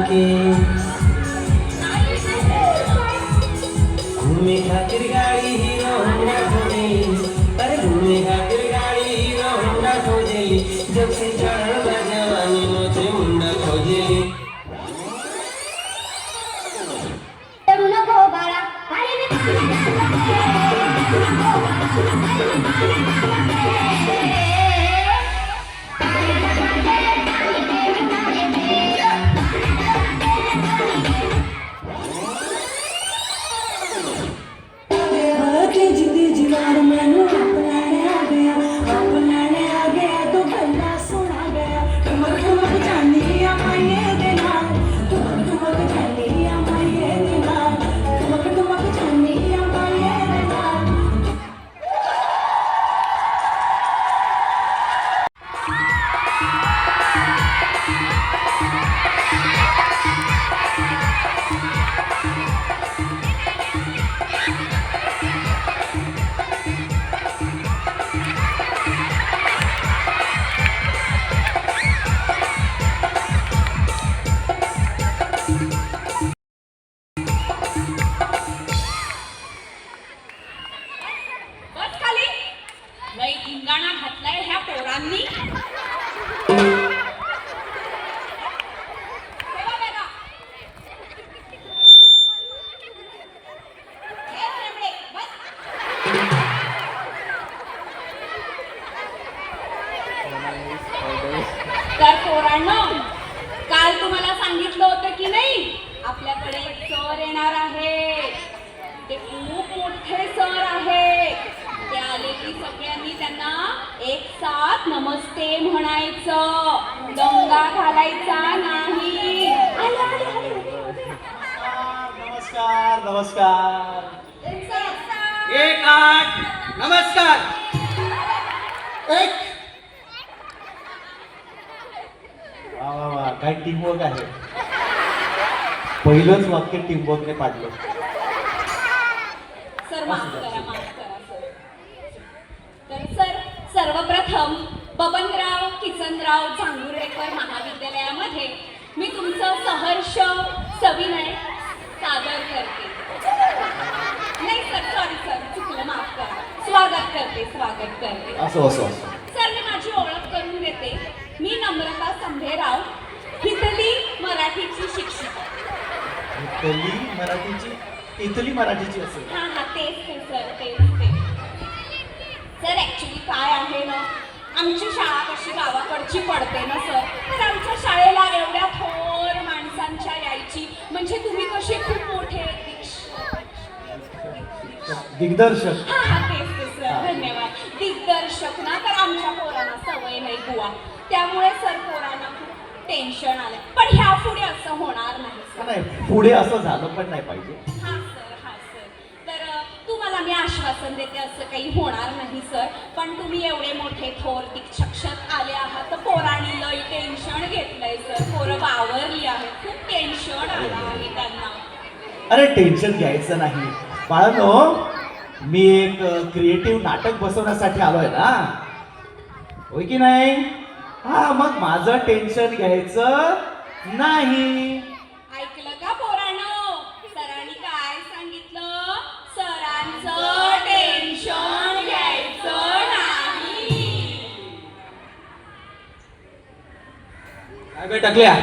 के घूमे खातिर गाड़ी हीरो होंडा खोजेली अरे घूमे खातिर गाड़ी हीरो होंडा खोजेली जब से चढ़ल बा जवानी मुझे मुंडा खोजेली तरुण गो बाळा तर पोरांनो, काल तुम्हाला सांगितलं होतं की नाही आपल्याकडे एक सर येणार आहे. ते खूप मोठे सर आहे. ते आले की सगळ्यांनी त्यांना एक साथ नमस्ते म्हणायचं, दंगा घालायचा नाही. नमस्कार नमस्कार. एक आठ नमस्कार. एक वा वा वा, काय टीमवर्क आहे. पहिलंच वाक्य टीमवर्कने पाडलं. सर माफ करा, माफ करा सर. तर सर, सर्वप्रथम बबनराव किसनराव चांगुर्डेकर महाविद्यालयामध्ये मी तुमचं सहर्ष सविनय सादर करते. नाही सर, सॉरी सर, चुकलं, माफ करा. स्वागत करते. असो असो असो. सर, मी माझी ओळख करून देते. मी नम्रता संभेराव, हितली मराठीची शिक्षिका. इथली मराठीची असेल. हा हा, तेच ते सर, तेच ते. सर, ऍक्च्युली काय आहे ना, आमची शाळा कशी गावाकडची पडते ना सर, तर आमच्या शाळेला एवढ्या थोर माणसांच्या यायची म्हणजे तुम्ही कसे खूप मोठे दिग्दर्शक. हा हा, तेच ते सर, धन्यवाद. दिग्दर्शक ना, तर आमच्या पोरांना सवय नाही बुवा, त्यामुळे सर पोरांना खूप टेन्शन आलं. पण ह्या पुढे असं होणार नाही सर. नाही, पुढे असं झालं पण नाही पाहिजे. हा सर, हा सर. तर तुम्हाला मी आश्वासन देते, असं काही होणार नाही सर. पण तुम्ही एवढे मोठे थोर शिक्षक आले आहात तर पोरांनी लई टेन्शन घेतलंय सर. पोरं बावरली आहेत, खूप टेन्शन आलं आहे त्यांना. अरे टेन्शन घ्यायचं नाही बाळांनो. मी एक क्रिएटिव्ह नाटक बसवण्यासाठी आलोय ना, होय की नाही. हा, मग माझं टेन्शन घ्यायचं नाही. ऐकलं का पोरांनो, सरांनी काय सांगितलं? सरांचं टेन्शन घ्यायचं नाही. काय बे टाकल्या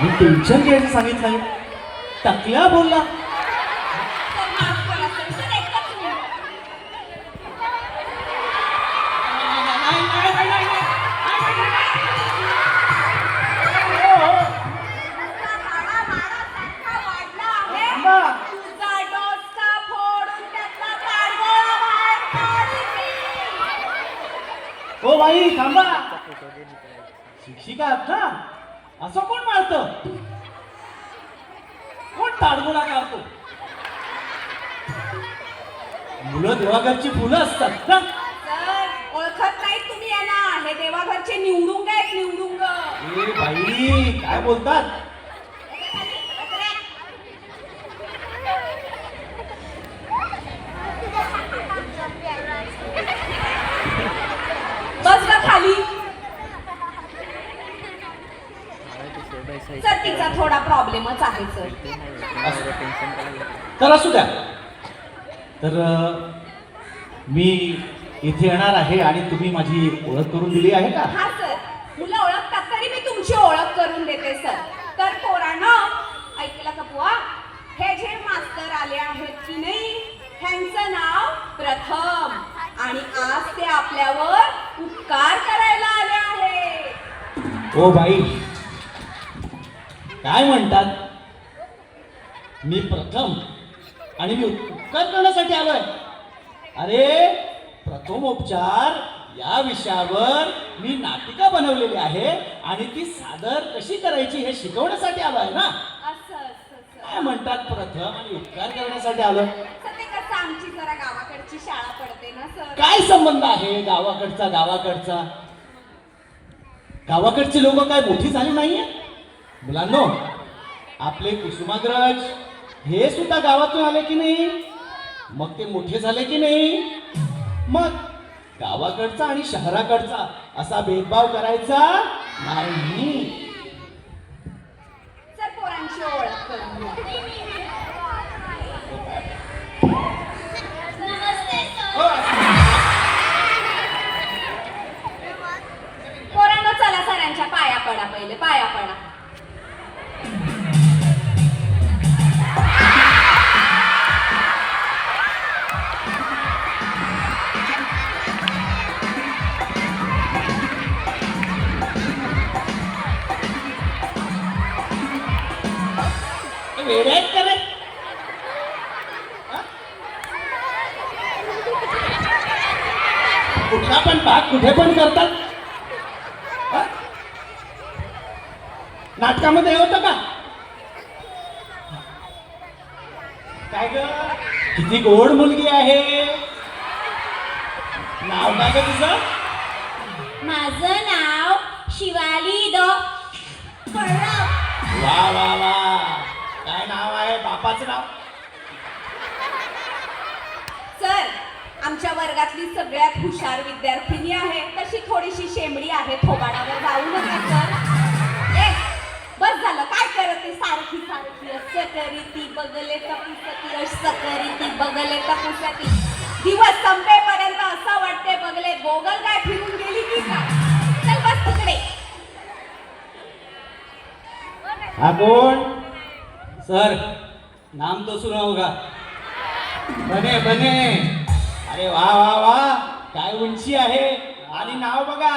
मी टेन्शन घ्यायचं सांगितलं नाही. टकल्या बोलला. सर, माफ करा सर. सर, एकच मिनिट. तुझा डोसका फोडून त्यातला पाडगोळा बाहेर काढीन मी. ओ बाई थांबा. शिक्षिका आहात ना, असं कोण मारतं? कोण ताडगोळा काढतो? मुलं देवाघरची फुलं असतात ना. सर, ओळखत नाही तुम्ही यांना? हे देवाघरचे निवडुंग आहेत, निवडुंग. ए बाई, काय बोलतात? बस का खाली. सर तिचा थोडा प्रॉब्लेमच आहे सर. तर असू द्या. तर मी इथे येणार आहे आणि तुम्ही माझी ओळख करून दिली आहे का? हा सर, मुलं ओळखतात तरी मी तुमची ओळख करून देते सर. तर पोरांनो ऐकलं का बुवा, हे जे मास्तर आले आहेत की नाही, ह्यांचं नाव प्रथम आणि आज ते आपल्यावर उपकार करायला आले आहेत. ओ बाई, काय म्हणतात? मी प्रथम आणि मी उपकार करण्यासाठी आलोय? अरे, प्रथमोपचार या विषयावर मी नाटिका बनवलेली आहे आणि ती सादर कशी करायची हे शिकवण्यासाठी आलोय ना. असं असं सर. काय म्हणतात? प्रथम आणि उपकार करण्यासाठी आलोय. सर ते कसं आमची जरा गावाकडची शाळा पडते ना सर. काय संबंध आहे गावाकडचा? गावाकडची लोक काय मोठी झाली नाहीये? मुलांनो, आपले कुसुमाग्रज हे सुद्धा गावातून आले की नाही? मग ते मोठे झाले की नाही? मग गावाकडचा आणि शहराकडचा असा भेदभाव करायचा नाही. सर पोरांची ओळख करून द्या. पोरांनो चला सरांच्या पाया पडा, पहिले पाया पडा. वेडे आहेत का रे? हा? कुठला पण भाग कुठे पण करतात. हा? नाटकामध्ये हे होतं का? काय ग, किती गोड मुलगी आहे. नाव काय ग तुझं? माझं नाव शिवाली द परब. वा वा वा, काय नाव आहे? बापाचं नाव? सर आमच्या वर्गातली सगळ्यात हुशार विद्यार्थिनी आहे, तशी थोडीशी शेंबडी आहे. थोबाडावर जाऊ नका सर. ए बस झालं. काय करत ती सारखी असं करी ती बगले तपुसती, असं करी ती बगले तपुसती. दिवस संपेपर्यंत असं वाटते बगले गोगल काय फिरून गेली की काय. चल बस तिकडे. हा कोण? सर, नाम तो सुना होगा. बने बने. अरे वा वा वा, काय उंची आहे आणि नाव बघा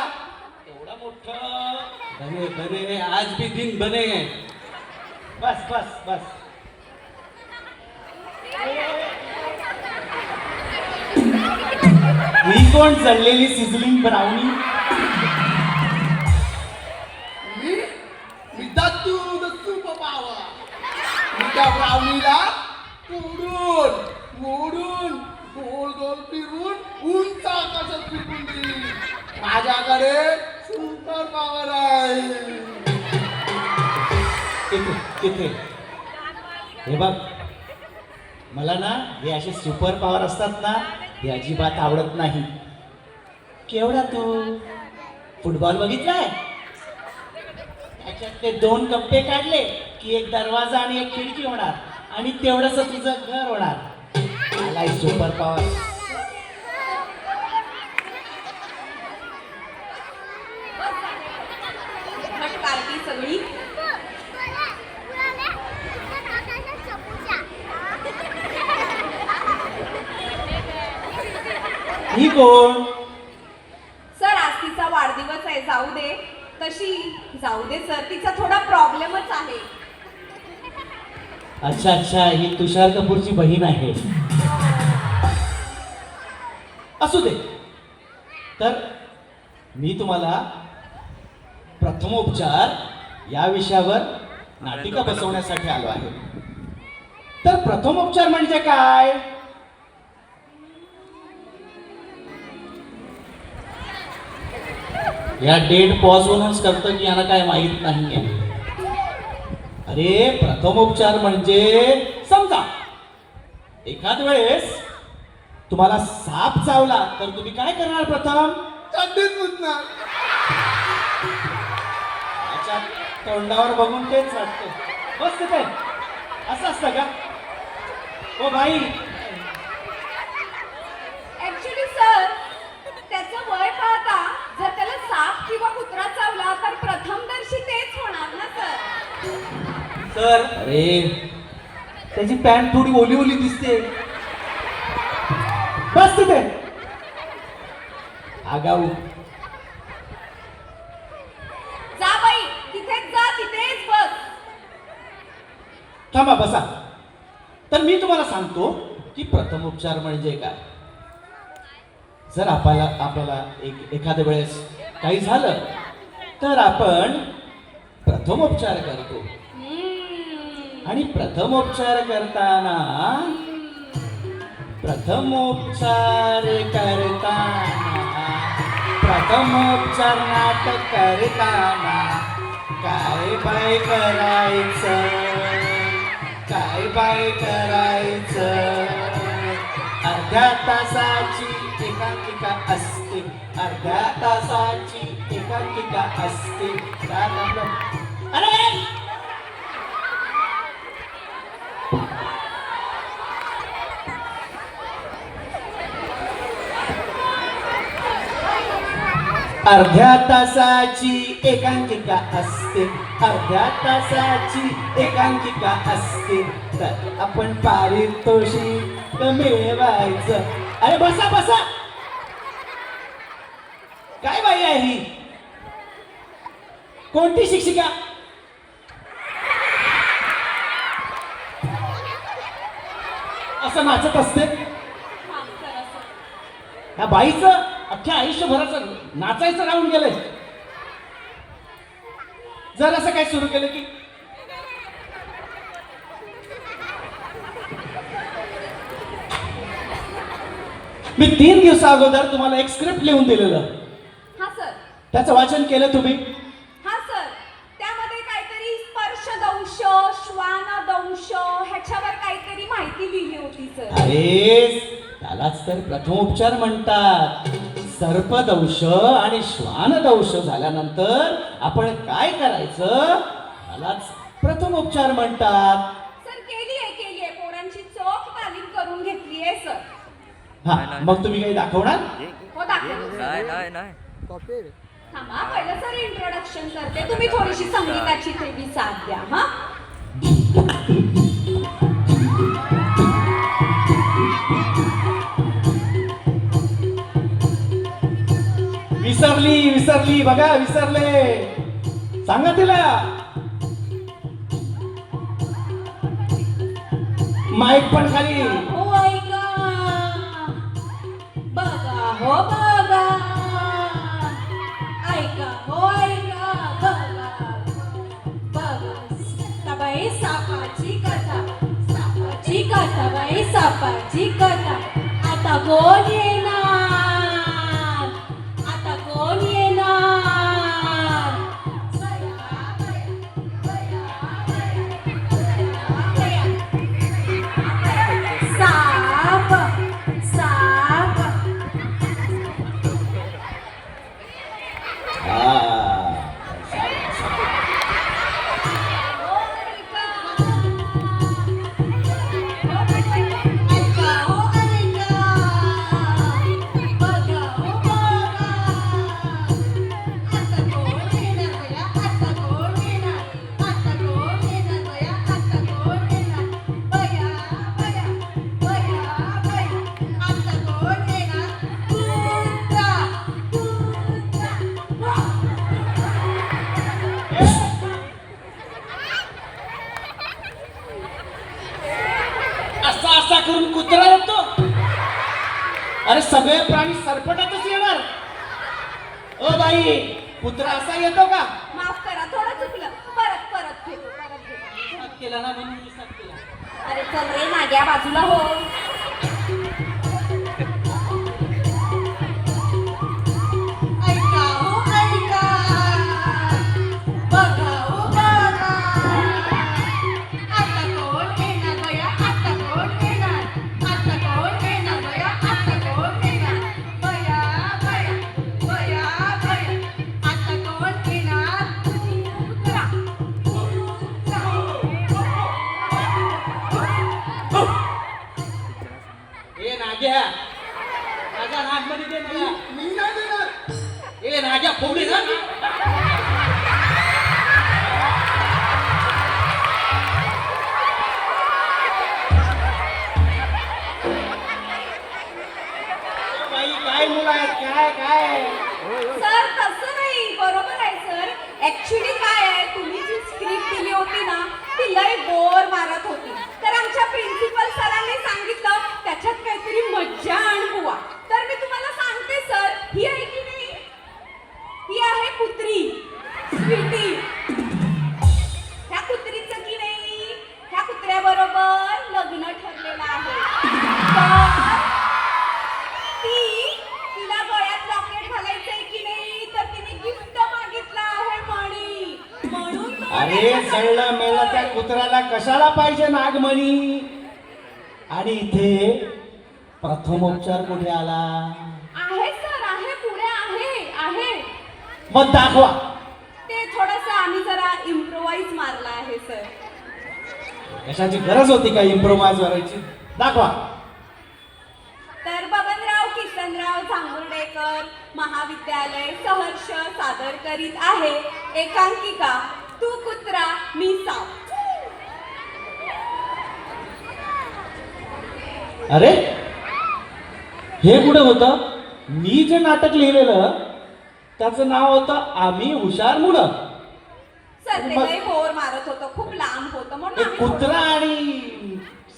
एवढं मोठं. बने बने, आज भी दिन बने. बस बस बस. ही कोण जळलेली सिझलिंग ब्राउनी? मी दत्तू बाबा. मी त्या ब्राउनीला तोडून मोडून गोल गोल फिरून उंच आकाशात फिरून दिली. माझ्याकडे सुपर पॉवर आहे. तिथे हे बघ, मला ना हे असे सुपर पॉवर असतात ना, हे अजिबात आवडत नाही. केवढा तू फुटबॉल बघितलाय? त्याच्यात ते 2 कप्पे काढले की एक दरवाजा आणि एक खिडकी होणार आणि तेवढंच तुझं घर होणार. आलाय सुपर पॉवर. पार्टी सगळी. ही कोण? सर आज तिचा वाढदिवस आहे, जाऊ दे. तशी जाऊ दे सर, तिचा थोडा प्रॉब्लेमच आहे. अच्छा अच्छा, ही तुषार कपूरची बहीण आहे. असू दे. तर मी तुम्हाला प्रथमोपचार या विषयावर नाटिका बसवण्यासाठी आलो आहे. तर प्रथमोपचार म्हणजे काय? या डेट पॉज होऊनच करतं की यांना काय माहित नाहीये. अरे प्रथमोपचार म्हणजे समजा एखाद वेळेस तुम्हाला साप चावला तर तुम्ही काय करणार प्रथम? चड्डीत मुतणार. अच्छा, तोंडावर बघून तेच वाटतं. बस तिथे असं असतं का? ओ बाई, ऍक्च्युली सर, त्याचं वय पाहता जर त्याला साप किंवा कुत्रा चावला तर प्रथमदर्शी तेच होणार ना सर. सर अरे त्याची पॅन्ट थोडी ओली ओली दिसते. बस तिथे आगाऊ. जा बाई, तिथेच जा, तिथेच बस. थांबा बसा. तर मी तुम्हाला सांगतो की प्रथमोपचार म्हणजे काय. जर आपल्याला एखाद्या वेळेस काही झालं तर आपण प्रथमोपचार करतो. आणि प्रथमोपचार करताना प्रथमोपचार नाटक करताना काय बाय करायचं, काय बाय करायचं. अर्ध्या तासाची एकांकिका असते, अर्ध्या तासाची एकांकिका असते. अरे अर्ध्या तासाची एकांकिका असते, अर्ध्या तासाची एकांकिका असते. तर आपण पारितोषिक मिळवायचं. अरे बसा बसा. काय बाई आहे ही? कोणती शिक्षिका? असं नाचत असते? ह्या बाईचं अख्ख्या आयुष्यभराचं नाचायचं राहून गेलंय. जर असं काय सुरू केलं की मी 3 दिवसा अगोदर तुम्हाला एक स्क्रिप्ट लिहून दिलेलं. हा सर. त्याचं वाचन केलं तुम्ही? हा सर. त्यामध्ये काहीतरी स्पर्शदंश, श्वानदंश ह्याच्यावर काहीतरी माहिती लिहिली होती सर. अरे त्यालाच तर प्रथमोपचार म्हणतात. सर्पदंश आणि श्वानदंश झाल्यानंतर आपण काय करायचं त्यालाच प्रथमोपचार म्हणतात. सर केलीये पोरांची चोख तालीम करून घेतलीये सर. हा मग तुम्ही काही दाखवणार? हो दाखवा. थांबा पहिलं सर इंट्रोडक्शन करते. तुम्ही थोडीशी संगीताची थेबी साथ द्या. हा विसरली बघा, विसरले. सांगा तिला. माईक पण खाली. हो ऐका, बघा हो बघा, ऐका हो ऐका, बघा बघा. बाई सापाची कथा, सापाची कथा, बाई सापाची कथा. आता कोण येणार, आता कोण येणार. साप साप. ऐका हो ऐका, बघा हो बघा. आता कोण येणार बया, आता कोण येणार, आता कोण येणार बया, आता कोण येणार. बया बया बया बया, आता कोण येणार. कुत्रा कुत्रा. असा असा करून कुत्रा येतो. अरे सगळे प्राणी सरपटातच येणार. ओ बाई, कुत्रा असा येतो का? माफ करा, थोडं चुकलं. परत घेतो, परत घेतो. केला ना म्हणून मी साफ केला. अरे चल रे नाग्या बाजूला हो. ऐका हो ऐका, बघा हो बघा. आता कोण येणार बया, आता कोण येणार, आता कोण येणार बया, आता सर तसं नाही, बरोबर आहे सर. ऍक्च्युली काय आहे, तुम्ही जी स्क्रिप्ट दिली होती ना ती लय बोर मारत होती. तर आमच्या प्रिन्सिपल सरांनी सांगितलं त्याच्यात काहीतरी मज्जा आण बुवा. तर मी तुम्हाला सांगते सर, ही आहे की नाही, ही आहे कुत्री स्वीटी. ह्या कुत्रीचं की नाही, ह्या कुत्र्याबरोबर लग्न ठरलेलं आहे. तर तिला गळ्यात लॉकेट घालायचंय की नाही, तर तिने गिफ्ट मागितलं आहे मणी. म्हणून तो अरे त्याच्याकडे सळलं मेळलं त्या कुत्र्याला कशाला पाहिजे नागमणी? आणि इथे प्रथमोपचार कुठे आला? आहे सर, आहे पुढे आहे आहे. मग दाखवा. ते थोडंसं आम्ही जरा इम्प्रोवाइज मारला आहे सर. कशाची गरज होती का इम्प्रोवाइज करायची? दाखवा. तर बबनराव किसनराव जांभुर्डेकर महाविद्यालय सहर्ष सादर करीत आहे एकांकिका तू कुत्रा मी साप. अरे हे कुठे होतं? मी जे नाटक लिहिलेलं त्याचं नाव होतं आम्ही हुशार मुलं. सर ते मग- लय बोर मारत होतं, खूप लांब होतं म्हणून हे आम्ही कुत्रा आणि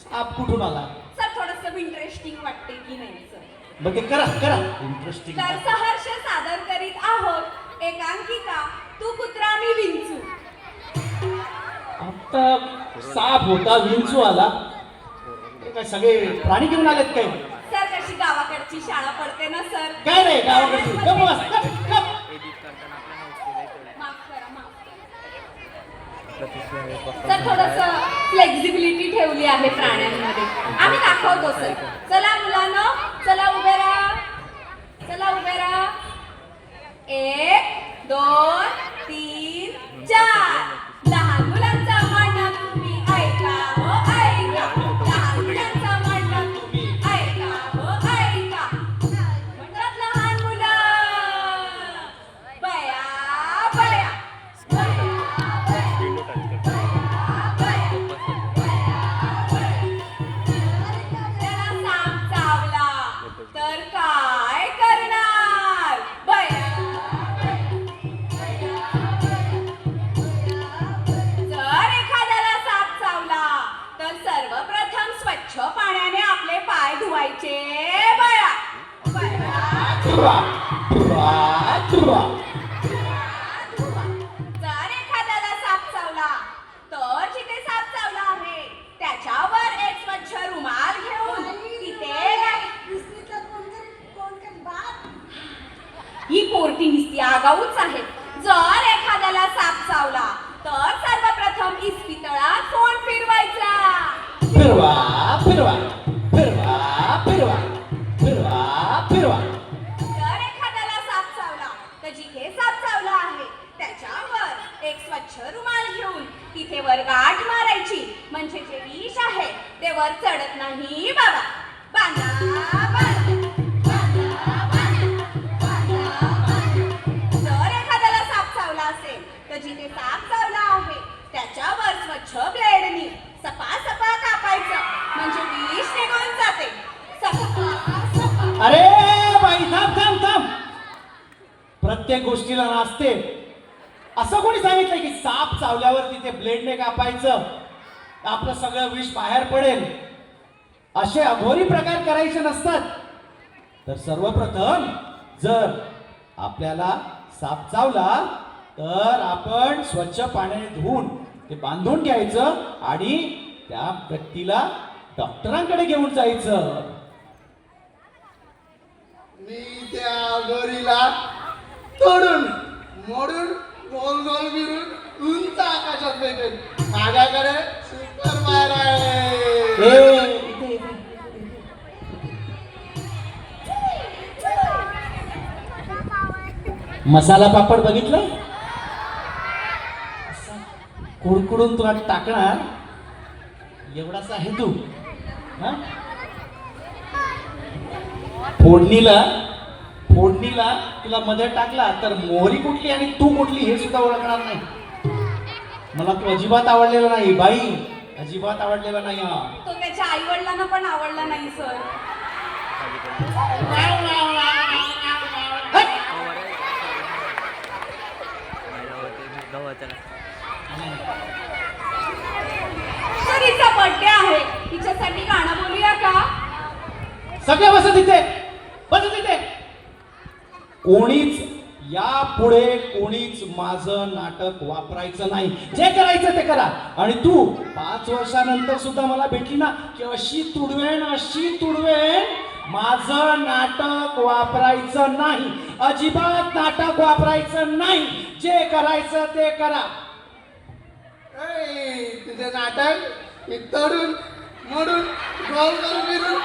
साप कुठून आला? सर थोडंसं इंटरेस्टिंग वाटते की नाही सर. मग ते करा करा इंटरेस्टिंग. तर सहर्ष सादर करीत आहोत एकांकिका तू कुत्रा मी विंचू. आता साप होता, विंचू आला. हे काय सगळे प्राणी घेऊन आलेत काय? सर कशी गावाकडची शाळा पडते ना सर. काय नाही गावाकडची. गप्प बस, गप्प, गप्प. माफ करा, माफ करा. सर थोडंसं फ्लेक्झिबिलिटी ठेवली आहे प्राण्यांमध्ये, आम्ही दाखवतो सर. चला मुलांनो, चला उभे राहा, चला उभे राहा. 1 2 3 4. लहान मुलांचं म्हणणं तुम्ही ऐका हो ऐका. लहान मुलांचं म्हणणं तुम्ही ऐका हो ऐका. म्हणतात लहान मुलं बया बया त्याला साप चावला तर काय करणार? बया जर एखाद्याला साप चावला तर सर्वप्रथम स्वच्छ पाण्याने आपले पाय धुवायचे. बया बया धुवा, धुवा, धुवा. जर एखाद्याला साप चावला तर जिथे साप चावला आहे त्याच्यावर एक स्वच्छ रुमाल घेऊन तिथे ही पोरटी निस्ती आगाऊच आहे. जर एखाद्याला साप चावला तर सर्वप्रथम इस्पितळात तोंड फिरवायचा. फिरवा फिरवा फिरवा फिरवा फिरवा फिरवा. जर एखाद्याला साप चावला तर जिथे साप चावला आहे त्याच्यावर एक स्वच्छ रुमाल घेऊन तिथे वर गाठ मारायची, म्हणजे जे विष आहे ते वर चढत नाही बाबा. बांधा बांधा बांधा बांधा बांधा बांधा. जर एखाद्याला साप चावला असेल तर जिथे साप चावला आहे त्याच्यावर स्वच्छ ब्लेडनी सपा सपा कापायचं, म्हणजे विष निघून जाते. सपा सपा. अरे बाई थांब थांब थांब. प्रत्येक गोष्टीला नाचते. असं कोणी सांगितलंय की साप चावल्यावर तिथे ब्लेडने कापायचं, आपलं सगळं विष बाहेर पडेल? असे अघोरी प्रकार करायचे नसतात. तर सर्वप्रथम जर आपल्याला साप चावला तर आपण स्वच्छ पाण्याने धुवून ते बांधून घ्यायचं आणि त्या व्यक्तीला डॉक्टरांकडे घेऊन जायचं. मी त्या गरीला तोडून मोडून गोल गोल फिरून उंच आकाशात फेकेन. माझ्याकडे सुपर फायर आहे. इथे, इथे. मसाला पापड बघितलं? कुडकुडून तुला टाकणार एवढासा आहे तू. हा? फोडणीला तुला मध्ये टाकला तर मोहरी कुठली आणि तू कुठली हे सुद्धा ओळखणार नाही. मला तू अजिबात आवडलेला नाही बाई, अजिबात आवडलेला नाही. हा तो त्याच्या आई वडिलांना पण आवडला नाही सर. सरीचा बर्थडे आहे, तिच्यासाठी गाणं बोलूया का? सगळे बसत इथे, बसत इथे. कोणीच यापुढे कोणीच माझं नाटक वापरायचं नाही. जे करायचं ते करा. आणि तू 5 वर्षानंतर सुद्धा मला भेटली ना की अशी तुडवेन. माझं नाटक वापरायचं नाही, अजिबात नाटक वापरायचं नाही. जे करायचं ते करा. ऐ, तुझे नाटक मी तोडून मोडून गोल गोल फिरून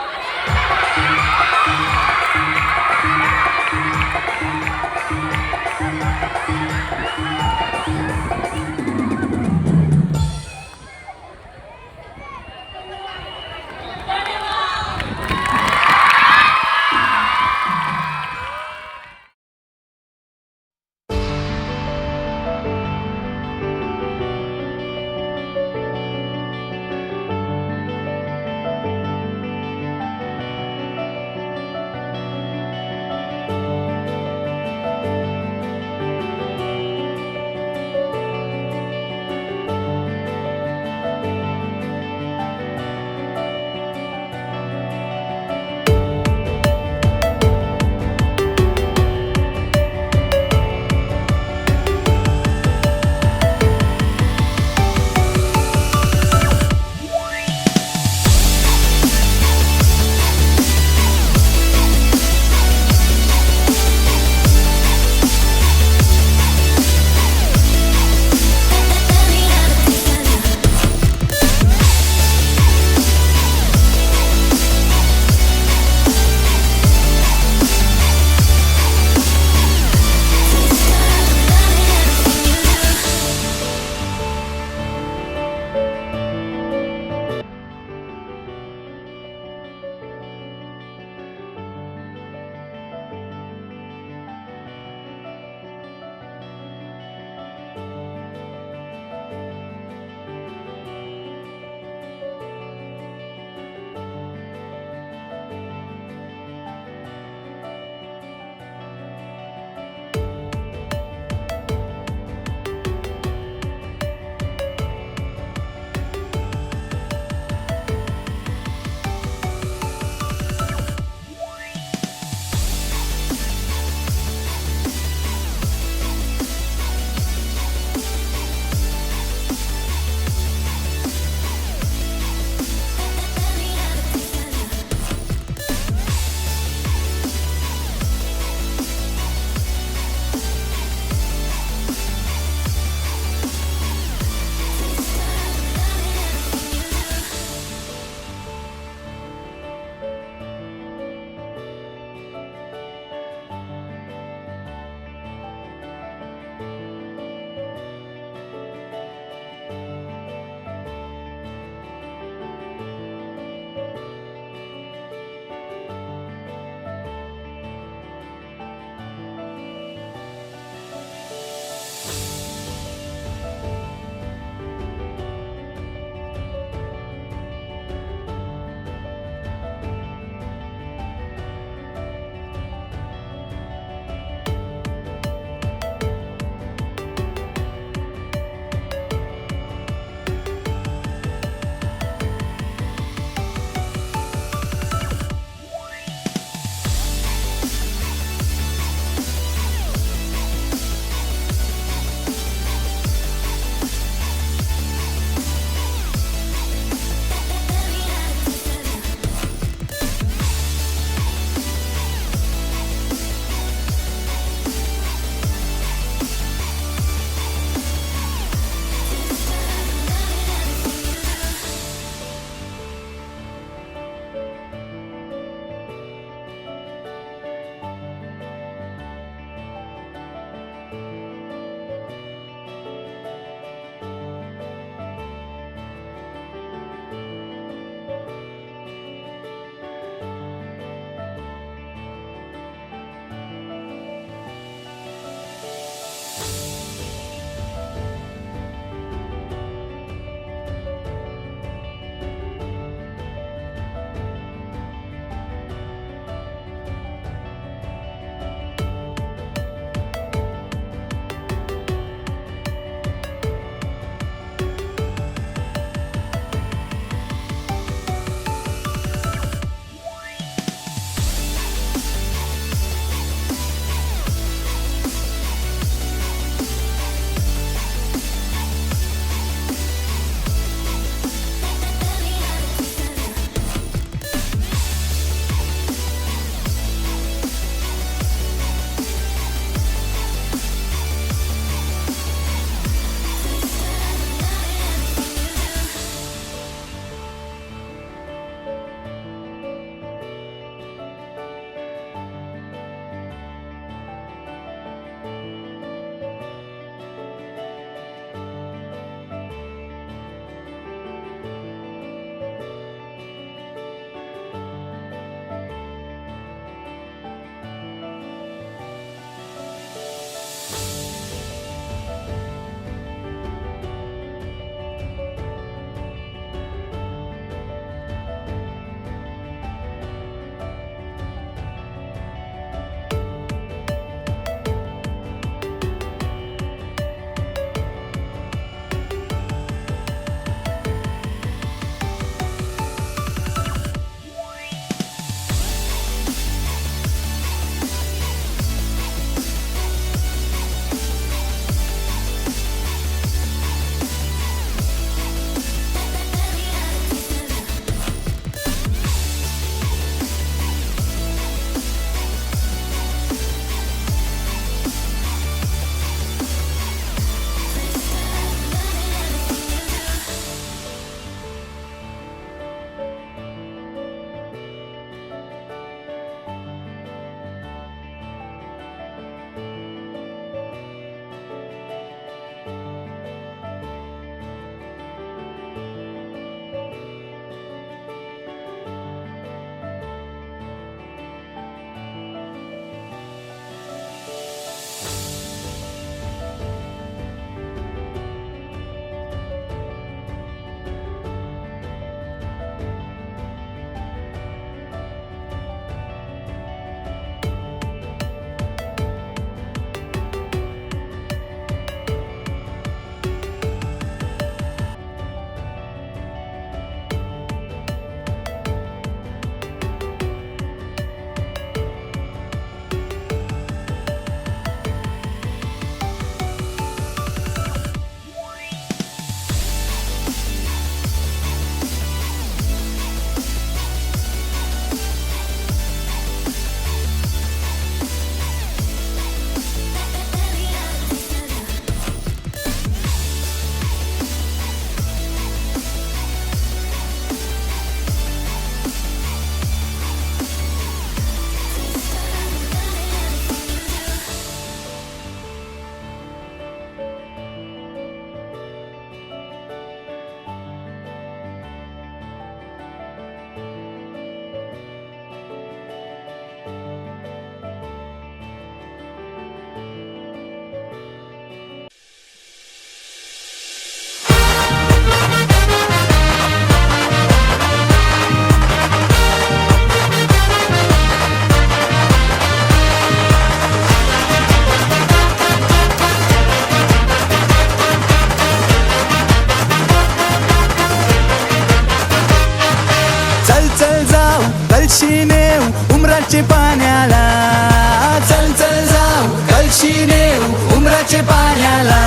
देऊ उमराचे पाण्याला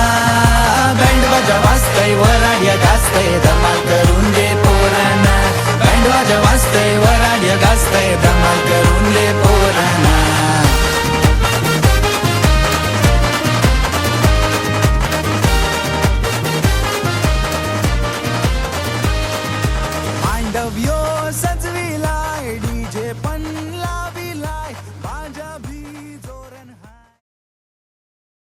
बँड वाजा वाजतय वराड्या गाजतय धमाल करून दे पोरांना बँड वाजा वाजतय वराड्या गाजतय धमाल करून दे पोरांना मांडव यो